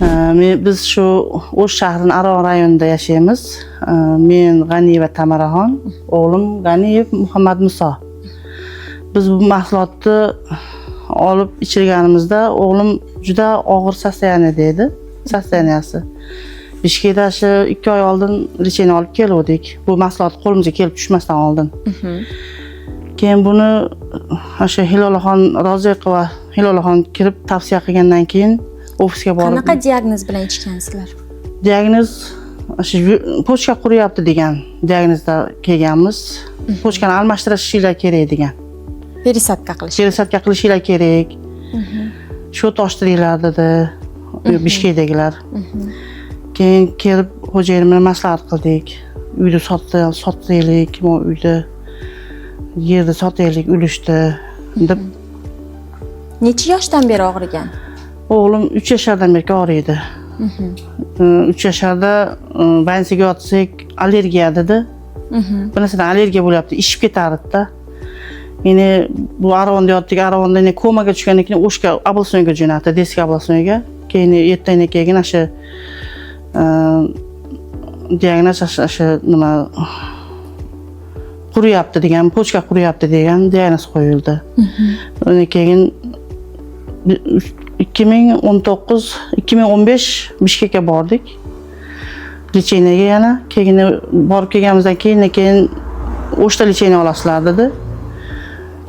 Biz shu O'sh shahrining Aron rayonida yashaymiz. Men G'aniyeva Tamaraxon, o'g'lim G'aniyev Muhammad Muso. Biz bu mahsulotni olib ichirganimizda o'g'lim juda og'ir sostoyaniyada edi, sostoyaniyasi. Bishkekda shu 2 oy oldin lecheniya olib keldik. Bu mahsulot qo'limizga kelib tushmasdan oldin. Keyin buni o'sha Hilolaxon Roziqova Hilolaxon kirib tavsiya qilgandan keyin ofisga borib. Qanaqa diagnoz bilan ichgansizlar? Diagnoz shu pochka quriyapti degan diagnozda kelganmiz. Pochkani almashtirishinglar kerak degan. Perisadka qilish. Perisadka qilishinglar kerak. Shu toshtiringlar dedi Bishkekdagilar. Keyin kelib xo'jayinim bilan maslahat qildik. Uyda sotaylik, uyda yerda sotaylik, ulishdi deb. Necha yoshdan beri og'rigan? O'g'lim 3 yashardan beri og'riydi. 3 yasharda bansiga yotsak allergiya dedi. Bir narsadan allergiya bo'lyapti, ishib ketardi-da. Meni bu Aronda yotdik, Aronda komaga tushgandan keyin O'shga Ablosnoyga jo'natdi, Deska Ablosnoyga. Keyin ertadan keyin o'sha diagnoz o'sha nima quriyapti degan, pochka quriyapti degan diagnoz qo'yildi. Undan keyin 2015 Bishkekka bordik. Lecheniyaga yana keyin borib kelganimizdan keyin O'shda lecheniya olasizlar dedi.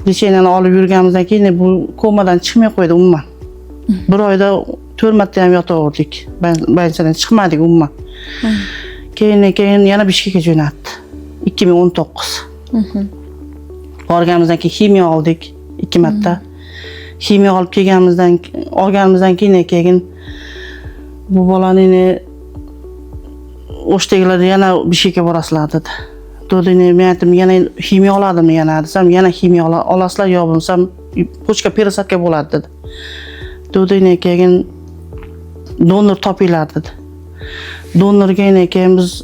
Lecheniyani olib yurganimizdan keyin bu komadan chiqmay qo'ydi umuman. Bir oyda 4 marta ham yotaverdik. Banchadan chiqmadik umuman. Keyin yana Bishkekka jo'natdi. 2019. Borganimizdan keyin ximiya oldik 2 marta. Ximiya olib olganimizdan keyin bu bolani O'shdagilar yana Bishkekka borasizlar dedi. Dodini men aytdim, yana ximiya oladimmi yana desam, yana ximiya olasizlar yo bo'lmasam pochka perisadka bo'ladi dedi. Dodini keyin donor topinglar dedi. Donorga keyin biz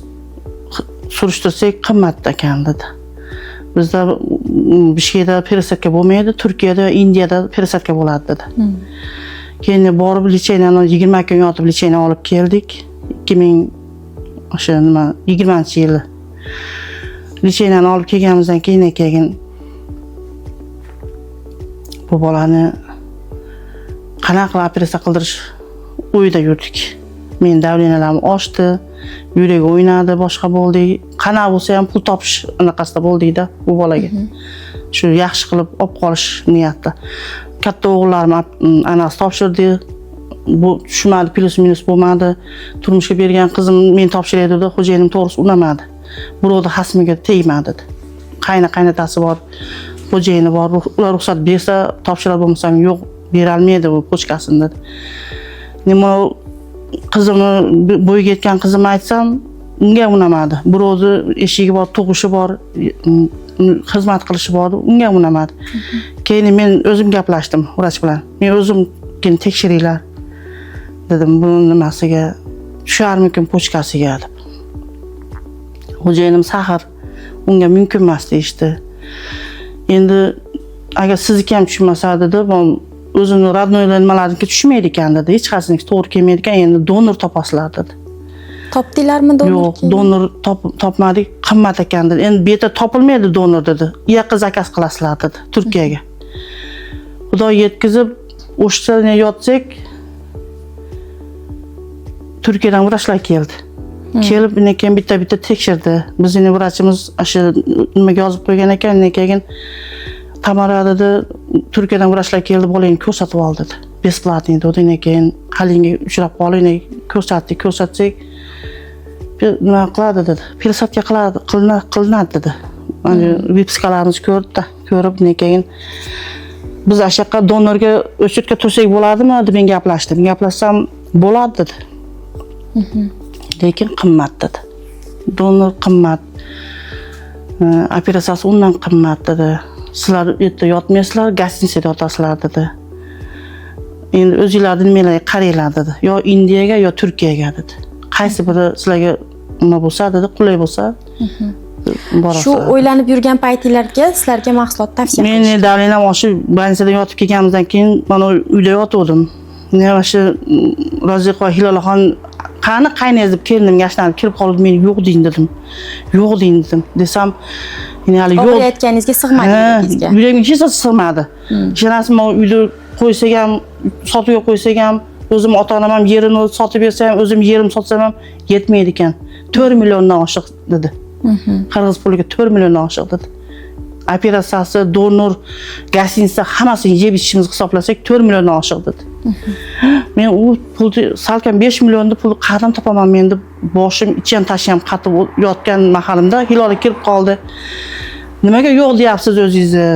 surishtirsak qimmat ekan dedi. Bizda Bishkekda perisadka bo'lmaydi, Turkiyada va Indiyada perisadka bo'ladi dedi. Keyin borib lecheniyani 20 kun yotib lecheniya olib keldik. 2020-yili. Lecheniyani olib kelganimizdan keyin bu bolani qanaqa operatsiya qildirish o'yida yurdik. Men davleniyalarim oshdi, yuragi o'ynadi, boshqa bo'ldi. Qanaqa bo'lsa ham pul topish anaqasida bo'ldik-da bu bolaga. Shu yaxshi qilib olib qolish niyatda. Katta o'g'illarim anasi topshirdi. Bu tushmadi, plus minus bo'lmadi. Turmushga bergan qizim men topshiray dedi, xo'jayinim to'g'risi unamadi. Birovni xasmiga tegmadi dedi. Qaynotasi bor, xo'jayini bor, ular ruxsat bersa topshiradi, bo'lmasam yo'q, bera olmaydi bu pochkasini dedi. Nima qizimni bo'yiga yetgan qizimni aytsam, unga unamadi. Birovni eshigi bor, tug'ishi bor, xizmat qilishi bor, unga unamadi. Keyin men o'zim gaplashdim vrach bilan. Men o'zim keyin tekshiringlar dedim, bu nimasiga tusharmikin pochkasiga deb. Xo'jayinim Sahar unga mumkin emas deyishdi. Endi agar sizniki ham tushmasa dedi, o'zini radnoylar nimalarniki tushmaydi ekan dedi. Hech qaysiniki to'g'ri kelmaydi ekan, endi donor topasizlar dedi. Topdinglarmi donor? Yo'q, donor topmadik, qimmat ekan dedi. Endi bu yerda topilmaydi donor dedi. Uyoqqa zakaz qilasizlar dedi, Turkiyaga. Xudo yetkazib, O'shda yotsak, Turkiyadan vrachlar keldi. Kelib, keyin bitta tekshirdi. Bizning vrachimiz o'sha nimaga yozib qo'ygan ekan, keyin Tamara dedi, Turkiyadan vrachlar keldi, bolangni ko'rsatib ol dedi. Besplatniy dedi, keyin halinga uchrab qoling, ko'rsatsak, nima qiladi dedi. Perisadka qilinadi dedi. Mana vipskalarimiz ko'rib, keyin biz ashaqqa donorga o'chirtga tursak bo'ladimi deb men gaplashdim. Gaplashsam bo'ladi dedi. Lekin qimmat dedi. Donor qimmat. Operatsiyasi undan qimmat dedi. Sizlar u yerda yotmaysizlar, gostinitsada yotasizlar dedi. Endi o'zingizlarning nimalarga qaranglar dedi. Yo Indiyaga yo Turkiyaga dedi. Qaysi biri sizlarga nima bo'lsa dedi, qulay bo'lsa borasiz. Shu o'ylanib yurgan paytinglarga sizlarga mahsulot tavsiya qilishdi. Men davleniyam oshib banchadan yotib kelganimizdan keyin mana uyda yotgandim. Ne shu Roziqa Hilolaxon qani qaynangiz deb kelinimga ashnalib kirib qoldi, men yo'q deyin dedim. Yo'q deyin dedim. Desam, hali yo'q. Og'riyotganingizga sig'madi bizga. Yuragimga hech narsa sig'madi. Ishonasizmi, uyda qo'ysak ham, sotuvga qo'ysak ham, o'zim ota-onam ham yerini sotib bersam, o'zim yerim sotsam ham yetmaydi ekan. 4 milliondan oshiq dedi. Qirg'iz puliga 4 milliondan oshiq dedi. Operatsiyasi, donor, gostinitsa hammasini yeb ichishimizni hisoblasak 4 milliondan oshiq dedi. Men u pulni salkam 5 millionni pul qayerdan topaman men deb boshim icham tashim qatib yotgan mahalimda Hilola kirib qoldi. Nimaga yo'q deyapsiz o'zingizni?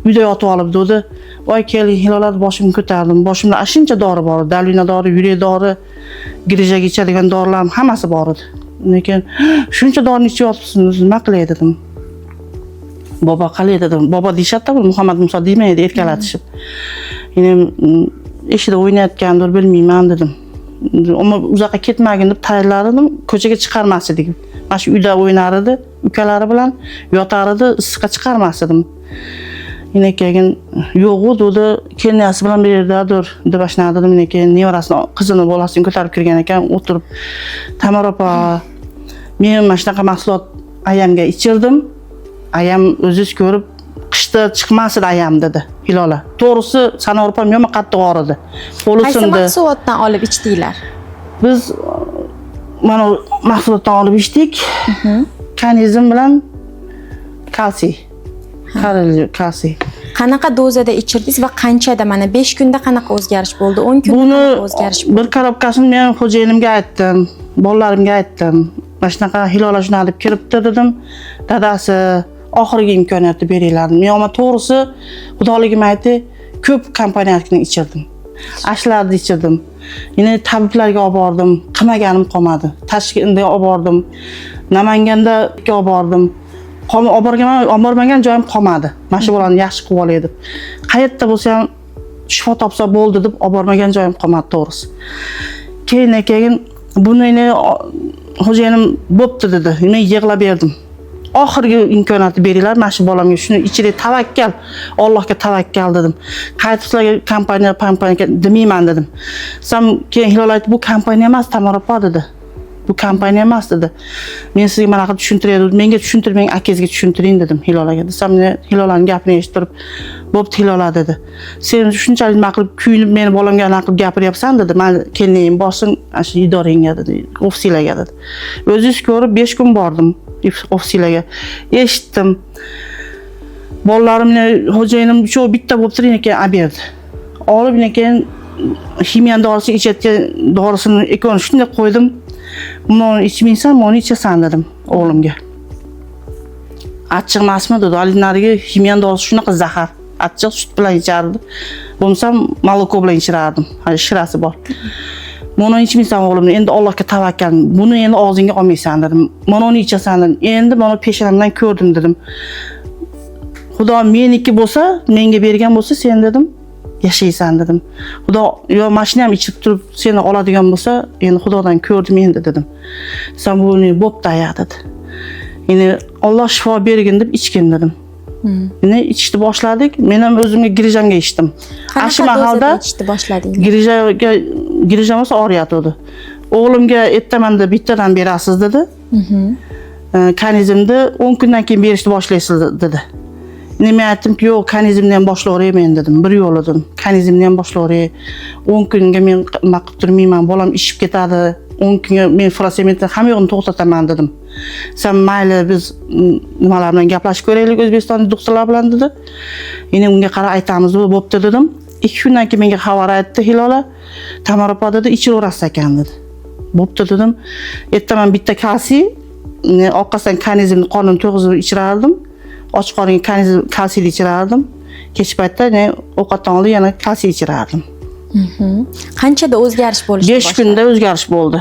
Uyda yotib olib dedi. Voy keling, Hilola boshimni ko'tardim. Boshimda ashuncha dori bor, dalvina dori, yurak dori, grijaga ichadigan dorilarning hammasi bor edi. Lekin shuncha dorini ichib yotibsiz, nima qilay dedim. Bobo qalay dedim. Bobo deyshadi, Muhammad Muso demaydi, erkalatishib. Yine ishida o'ynayotgandir, bilmayman dedim. Ammo uzoqqa ketmagin deb tayyorladim, ko'chaga chiqarmas edik. Mana shu uyda o'ynar edi, ukalari bilan yotar edi, issiqqa chiqarmas edim. Yine keyin yo'q dedi, kelinasi bilan bir yerdadir deb ashnadim. Yine keyin nevarasini, qizini, bolasini ko'tarib kirgan ekan, o'tirib, Tamar opa, men mana shunaqa mahsulot ayamga ichirdim. Ayam o'zingiz ko'rib, qishda chiqmas edi ayam dedi Hilola. To'g'risi, Sanor opam yomon qattiq og'ridi. Qo'li Qaysi sindi. mahsulotdan olib ichdinglar? Biz mana mahsulotdan olib ichdik. Kanizm bilan kalsiy. Kalsiy. Qanaqa dozada ichirdingiz va qanchada? Mana 5 kunda qanaqa o'zgarish bo'ldi? 10 kunda Buni qanaqa o'zgarish bo'ldi? bir korobkasini men xo'jayinimga aytdim, bolalarimga aytdim. Mana shunaqa Hilola shuni olib kiribdi dedim. Dadasi oxirgi imkoniyatni beringlar. Men ama to'g'risi, xudoligim aytdi, ko'p kompaniyalarni ichirdim. Ashlarni ichirdim. Yine tabiblarga olib bordim, qilmaganim qolmadi. Toshkentga olib bordim, Namanganda olib bordim. Olib bormagan joyim qolmadi. Mana shu bolani yaxshi qilib olay deb. Qayerda bo'lsa ham shifo topsa bo'ldi deb olib bormagan joyim qolmadi to'g'risi. Keyin buni xo'jayinim bo'pti dedi. Men yig'lab berdim. Oxirgi imkoniyatni beringlar, mana shu bolamga shuni ichida tavakkal, Allohga tavakkal dedim. Qaytib sizlarga kompaniya demayman dedim. Sam keyin Hilola aytdi, bu kompaniya emas, Tamar opa dedi. Bu kompaniya emas dedi. Men sizga mana qilib tushuntiray dedim. Menga tushuntirmang, akangizga tushuntiring dedim Hilolaga. Desam, Hilolaning gapini eshitib, bo'pti Hilola dedi. Sen shunchalik nima qilib kuyinib meni bolamga nima qilib gapiryapsan dedi. Men kelinayim borsin, shu idorangga dedi, ofislarga dedi. O'zingiz ko'rib 5 kun bordim ofislarga. Eshitdim. Bolalarimni xo'jayinim shu bitta bo'lib turgan ekan, berdi. Olib keyin ximiyan dorisi ichayotgan dorisini ekoni shunday qo'ydim. Buni ichmaysan, buni ichasan dedim o'g'limga. Achchiq emasmi dedi. Alinariga ximiyan dorisi shunaqa zahar. Achchiq sut bilan ichardi. Bo'lmasam moloko bilan ichirardim. Hali shirasi bor. Buni ichmaysan o'g'lim, endi Allohga tavakkal. Buni endi og'zingga olmaysan dedim. Mana uni ichasan dedim. Endi buni peshonamdan ko'rdim dedim. Xudo meniki bo'lsa, menga bergan bo'lsa, sen dedim, yashaysan dedim. Xudo yo mashina ham ichib turib seni oladigan bo'lsa, endi Xudodan ko'rdim endi dedim. Sen buni bo'pti aya dedi. Endi Alloh shifo bergin deb ichgin dedim. Yine içishni boshladik. Men ham o'zimga grijamga ichdim. Shu mahalda ichishni boshladingiz. Grijam bo'lsa og'riyotdi. O'g'limga ertamanda bittadan berasiz dedi. Kanizmni 10 kundan keyin berishni boshlaysiz dedi. Men aytdimki, yo'q, kanizmni ham boshlayvering men dedim. Bir yo'l dedim. Kanizmni ham boshlayvering. 10 kunga men nima qilib turmayman, bolam ishib ketadi. 10 kunga men frasementni hamma yo'qni to'xtataman dedim. Sen mayli biz nimalar bilan gaplashib ko'raylik O'zbekistonda doktorlar bilan dedi. Endi unga qarab aytamiz, bo'pti dedim. 2 kundan keyin menga xabar aytdi Hilola. Tamar opa dedi, ichiraverasiz ekan dedi. Bo'pti dedim. Ertaman bitta kalsiy, orqasidan kanizmni qonini to'g'izib ichirardim. Och qoringa kalsiyni ichirardim. Kech paytda ovqatdan oldin yana kalsiy ichirardim. Qanchada o'zgarish bo'lishdi? 5 kunda o'zgarish bo'ldi.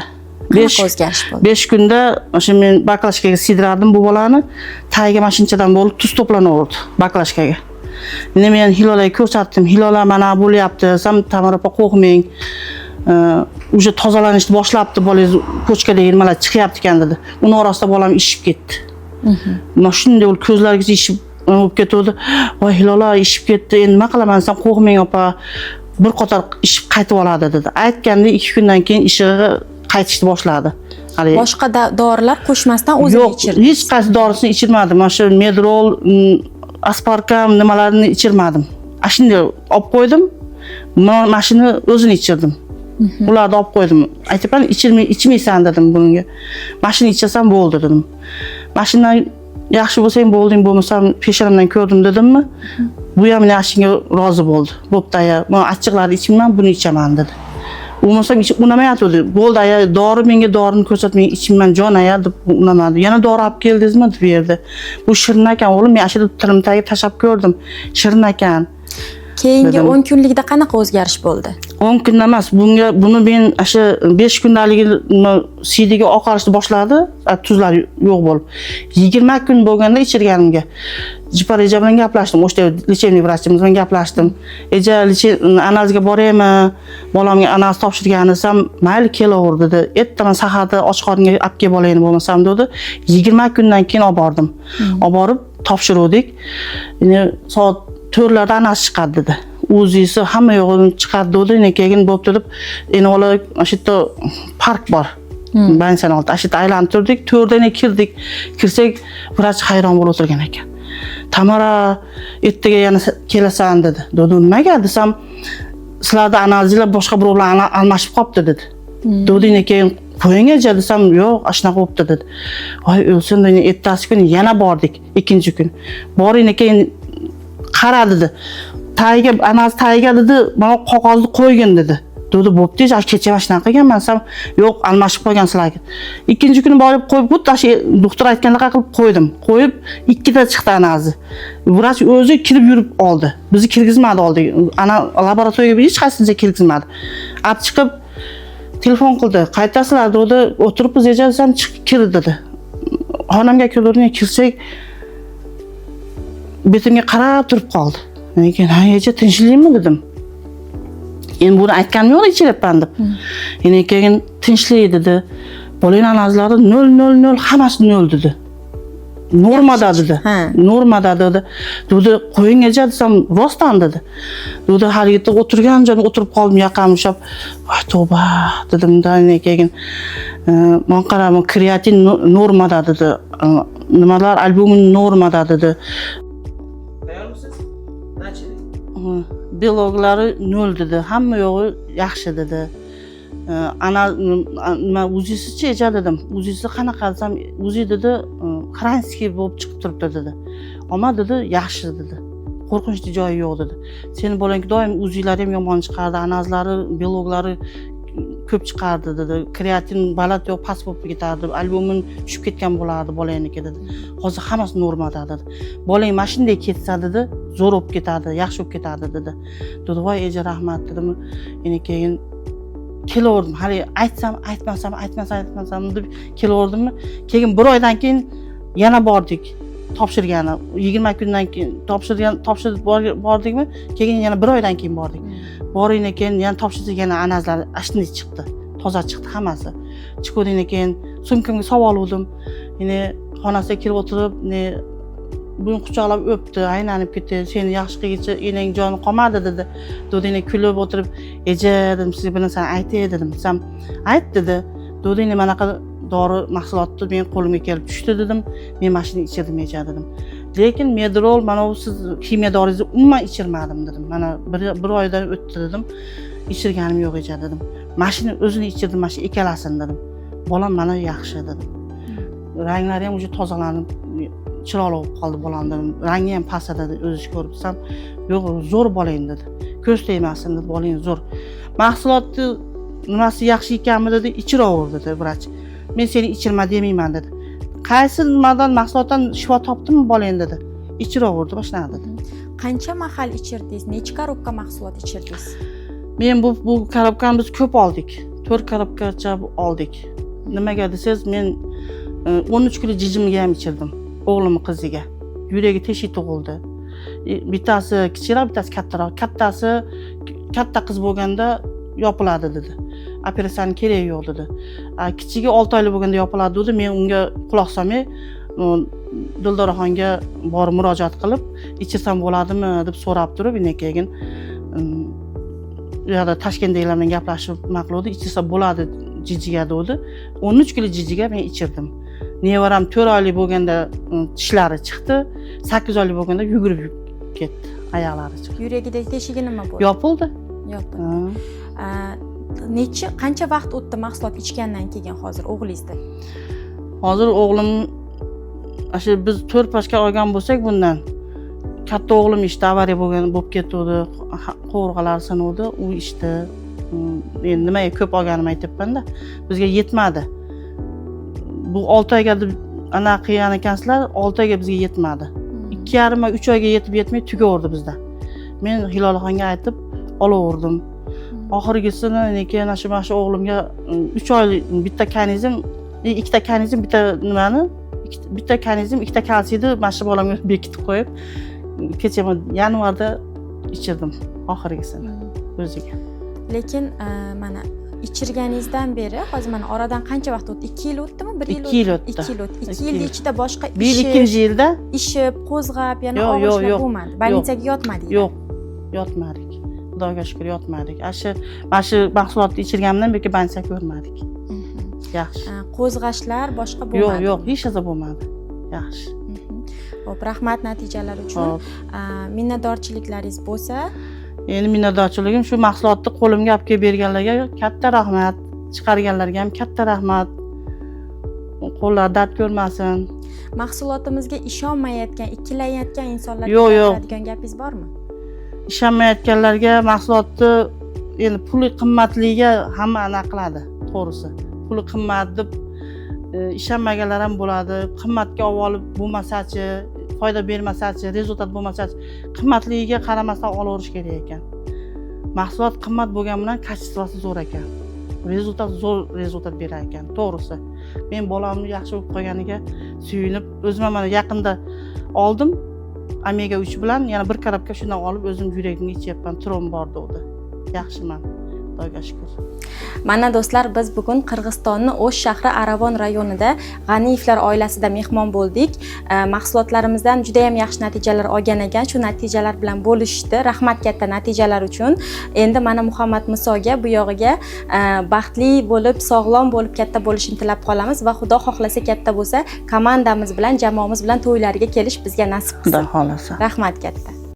5 kunda o'sha men baklashkaga sidirardim bu bolani. Tagiga mashinchadan bo'lib tuz to'planaverdi baklashkaga. Endi men Hilolaga ko'rsatdim. Hilola mana bo'lyapti. Sam Tamar opa qo'rqmang. Uje tozalanishni boshlabdi, bolangiz ko'chkadagi nimalar chiqyapti ekan dedi. Uni orasida bolam ishib ketdi. Mana shunday bo'lib ko'zlariga ishib bo'lib ketdi. Voy Hilola ishib ketdi. Endi nima qilaman? Sen qo'rqmang opa. bir qator ichib qaytib oladi dedi. Aytganda 2 kundan keyin ishiga qaytishni boshladi. Hali Boshqa dorilar qo'shmasdan o'zi yo'q, ichirdi. hech qaysi dorisini ichirmadim. Mana shu Medrol, aspartam nimalarni ichirmadim. Ashunday olib qo'ydim. Mashina o'zini ichirdim. Ularni olib qo'ydim. Aytibman, ichmaysan dedim bunga. Mashina ichasan bo'ldi dedim. Mashinadan yaxshi bo'lsang bo'lding, bo'lmasam peshanamdan ko'rdim dedimmi? Bu ham yaxshiga rozi bo'ldi. Bo'pti aya, men achchiqlarni ichmayman, buni ichaman dedi. Bo'lmasam ichib unamayotdi. Bo'ldi aya, dori menga dorini ko'rsatmang, ichmayman jon aya deb unamadi. Yana dori olib keldingizmi deb berdi. Bu shirin ekan o'g'lim, men ashada tilim tagiga tashab ko'rdim. Shirin ekan. Keyingi 10 kunlikda qanaqa o'zgarish bo'ldi? 10 kun emas, buni men o'sha 5 kundaligi siydiga oqarishni boshladi, tuzlar yo'q bo'lib. 20 kun bo'lganda ichirganimga Jipar eja bilan gaplashdim. O'sha lecheniy vrachimiz bilan gaplashdim. Eja analizga boraymi? Bolamga analiz topshirgan desam, mayli kelaver dedi. Ertaman saharda och qornga olib kelib olayni bo'lmasam dedi. 20 kundan keyin olib bordim. Olib borib topshirdik. Endi soat 4larda analiz chiqadi dedi. O'zisi hamma yo'g'ini chiqardi dedi. Keyin bo'pti deb, endi ola o'sha yerda park bor. Bansan oldi. O'sha yerda aylantirdik. 4dan kirdik. Kirsak, vrach hayron bo'lib o'tirgan ekan. Tamara, ertaga yana kelasan dedi. Nimaga desam, sizlarda analizlar boshqa birovlar almashib qopti dedi. Keyin qo'ying eja desam, yo'q, shunaqa bo'pti dedi. Voy, o'lsin dedi. Ertasi kuni yana bordik, ikkinchi kun. Boring keyin qara dedi. Tagiga analiz tagiga dedi, mana qog'ozni qo'ygin dedi. Bo'pti, kecha shunaqa qilganman desam, yo'q, almashib qo'ygansizlar. Ikkinchi kuni borib qo'yib, xuddi shu doktor aytgandaqa qilib qo'ydim. Qo'yib, 2da chiqdi analizi. Vrach o'zi kirib yurib oldi. Bizni kirgizmadi oldi. Ana laboratoriyaga hech qaysincha kirgizmadi. Olib chiqib telefon qildi. Qaytasizlar dedi, o'tiribmiz eja desam, chiqib kir dedi. Xonamga kirdim, kirsak betimga qarab turib qoldi. Lekin, "Ha, eja tinchlikmi?" dedim. Endi buni aytganim yo'q ichiryapman deb. Endi keyin tinchlik dedi. Bolang analizlari 0 hammasi 0 dedi. Normada dedi. Normada dedi. Qo'ying eja desam, rostdan dedi. Hali yerda o'tirgan joyda o'tirib qoldim, yaqam ushlab, "Voy tavba" dedim-da, keyin men qaradim, kreatin normada dedi. Nimalar albumin normada dedi. Biologlari 0 dedi. Hamma yo'g'i yaxshi dedi. Nima uzisichi eja dedim. Uzisi qanaqa desam, uzi dedi, xranskiy bo'lib chiqib turibdi dedi. Ammo dedi, yaxshi dedi. Qo'rqinchli joyi yo'q dedi. Seni bolang doim uzilari ham yomon chiqardi, analizlari, biologlari ko'p chiqardi dedi. Kreatin baland yo'q, past bo'lib ketardi, albumin tushib ketgan bo'lardi bolangniki dedi. Hozir hammasi normada dedi. Bolang mana shunday ketsa dedi, zo'r bo'lib ketardi, yaxshi bo'lib ketardi dedi. Voy eja rahmat dedim. Endi keyin kelaverdim. Hali aytmasam deb kelaverdimmi? Keyin 1 oydan keyin yana bordik. Topshirgani 20 kundan keyin topshirib bordikmi? Keyin yana 1 oydan keyin bordik. Boringdan keyin yana topshirsak yana analizlar ashunday chiqdi. Toza chiqdi hammasi. Chiqgandan keyin sumkamga savol oldim. Yine xonasiga kirib o'tirib, buni quchoqlab o'pdi, aylanib ketdi. Seni yaxshi qilgichi enang joni qolmadi dedi. Dodini kulib o'tirib, "Eja" dedim, "Sizga bir narsani aytay" dedim. Desam, "Ayt" dedi. Dodini manaqa dori mahsulotni men qo'limga kelib tushdi dedim. Men mashina ichirdim eja dedim. Lekin Medrol mana bu siz kimyo doringizni umuman ichirmadim dedim. Mana bir oydan o'tdi dedim. Ichirganim yo'q eja dedim. Mashina o'zini ichirdim, mashina ikkalasini dedim. Bolam mana yaxshi dedim. Ranglari ham o'sha tozalanib, chiroyli bo'lib qoldi bolam dedim. Rangi ham pasada dedi, o'zingiz ko'rib desam, yo'q, zo'r bolang dedi. Ko'z tegmasin dedi, bolang zo'r. Mahsulotni nimasi yaxshi ekanmi dedi, ichiraver dedi vrach. Men seni ichirma demayman dedi. Qaysi nimadan mahsulotdan shifo topdimmi bolang dedi. Ichiraverdi, boshladi dedi. Qancha mahal ichirdingiz? Necha korobka mahsulot ichirdingiz? Men bu korobkani biz ko'p oldik. 4 korobkacha oldik. Nimaga desangiz, men 13 kilo jijimga ham ichirdim. O'g'limning qiziga. Yuragi teshik tug'ildi. Bittasi kichikroq, bittasi kattaroq. Kattasi katta qiz bo'lganda yopiladi dedi. Operatsiyaning keragi yo'q dedi. Kichigi 6 oylik bo'lganda yopiladi dedi. Men unga quloq solmay Dildoraxonga borib murojaat qilib, ichirsam bo'ladimi deb so'rab turib, keyin u yoqda Toshkentdagilar bilan gaplashib maqladi, ichsa bo'ladi jijiga dedi. 13 kilo jijiga men ichirdim. Nevaram 4 oylik bo'lganda tishlari chiqdi, 8 oylik bo'lganda yugurib ketdi, oyoqlari chiqdi. Yuragidagi teshigi nima bo'ldi? Yopildi. Qancha vaqt o'tdi mahsulot ichgandan keyin hozir o'g'lingizda? Hozir o'g'lim shu biz 4 pashka olgan bo'lsak bundan katta o'g'lim ishda avariya bo'lib ketdi, qo'rg'alari sinuvdi, u ishda. Men nimaga ko'p olganimni aytibman-da, bizga yetmadi. Bu 6 oyga deb ana qilgan ekansizlar, 6 oyga bizga yetmadi. 2,5 va 3 oyga yetib yetmay tugaverdi bizda. Men Hilolaxonga aytib olaverdim. Oxirgisini lekin shu o'g'limga 3 oylik bitta kanizm, ikkita kanizm, bitta nimani, bitta kanizm, ikkita kalsiyni mana shu bolamga bekitib qo'yib, kecha yanvarda ichirdim oxirgisini o'ziga. Lekin mana ichirganingizdan beri hozir mana oradan qancha vaqt o'tdi? 2 yil o'tdimi? 1 yil 2 yil o'tdi. 2 yil o'tdi. 2 yil ichida boshqa bir ikkinchi yilda ishib, qo'zg'ab, yana og'rishlar bo'lmadi. Bolnitsaga yotmadingiz? Yo'q, yotmadik. Xudoga shukr yotmadik. Mana shu mahsulotni ichirganimdan beri bolnitsa ko'rmadik. Yaxshi. Qo'zg'ashlar boshqa bo'lmadi? Yo'q, hech narsa bo'lmadi. Yaxshi. Xo'p, rahmat natijalar uchun. Minnatdorchiliklaringiz bo'lsa, endi minnatdorchiligim shu mahsulotni qo'limga olib kelib berganlarga katta rahmat, chiqarganlarga ham katta rahmat. Qo'llar dard ko'rmasin. Mahsulotimizga ishonmayotgan, ikkilanayotgan insonlarga aytadigan gapingiz bormi? Ishonmayotganlarga mahsulotni endi puli qimmatligiga hamma aniq qiladi, to'g'risi. Puli qimmat deb ishonmaganlar ham bo'ladi. Qimmatga olib bo'lmasa-chi, foyda bermasa-chi, rezultat bo'lmasa-chi, qimmatligiga qaramasdan olaverish kerak ekan. Mahsulot qimmat bo'lgani bilan kачествоsi zo'r ekan. Zo'r rezultat berar ekan, to'g'risi. Men bolamni yaxshi bo'lib qolganiga suyunib, o'zim ham mana yaqinda oldim. Omega 3 bilan yana bir karobka shundan olib o'zim yuragimga ichyapman, turum bor dedi. Yaxshiman. Xudoga shukr. Mana do'stlar, biz bugun Qirg'izistonning O'sh shahri Aravon rayonida G'aniyevlar oilasida mehmon bo'ldik. Mahsulotlarimizdan juda ham yaxshi natijalar olgan ekan. Shu natijalar bilan bo'lishdi. Rahmat katta natijalar uchun. Endi mana Muhammad Musoga bu yog'iga baxtli bo'lib, sog'lom bo'lib, katta bo'lishini tilab qolamiz va Xudo xohlasa katta bo'lsa, komandamiz bilan, jamoamiz bilan to'ylariga kelish bizga nasib qilsin. Xudo xohlasa. Rahmat katta.